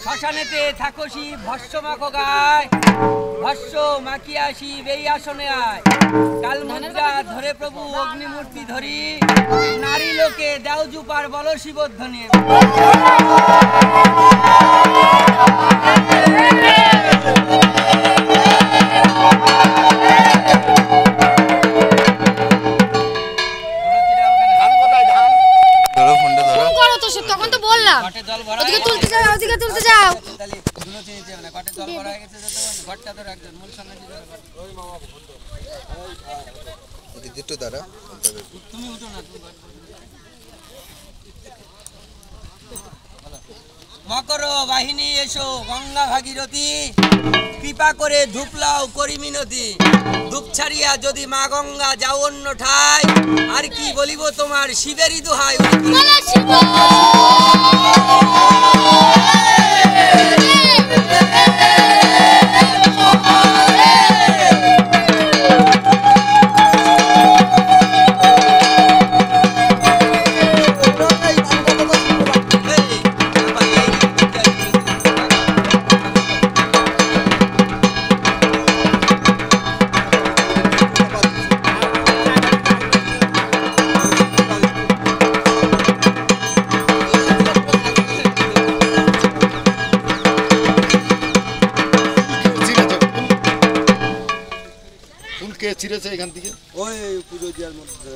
শ্মশানেতে থাকসি ভস্য মাখো গায়, ভস্য মাখিয়াসি এই আসনে আয়। কালমুদ্রা ধরে প্রভু অগ্নিমূর্তি ধরি, নারী লোকে দেও জুপার বল শিবধ্বনি। তখন তো বললাম ওদিকে তুলতে যাও, ওদিকে তুলতে যাও। মকর বাহিনী এসো গঙ্গা ভাগীরথী, কৃপা করে ধূপলাও করি মিনতি। ধূপ ছাড়িয়া যদি মা গঙ্গা যাও অন্য ঠাই, আর কি বলিব তোমার শিবেরই দোহাই। কে ছিঁড়েছে এখান থেকে? ওই পুজো দেওয়ার মধ্যে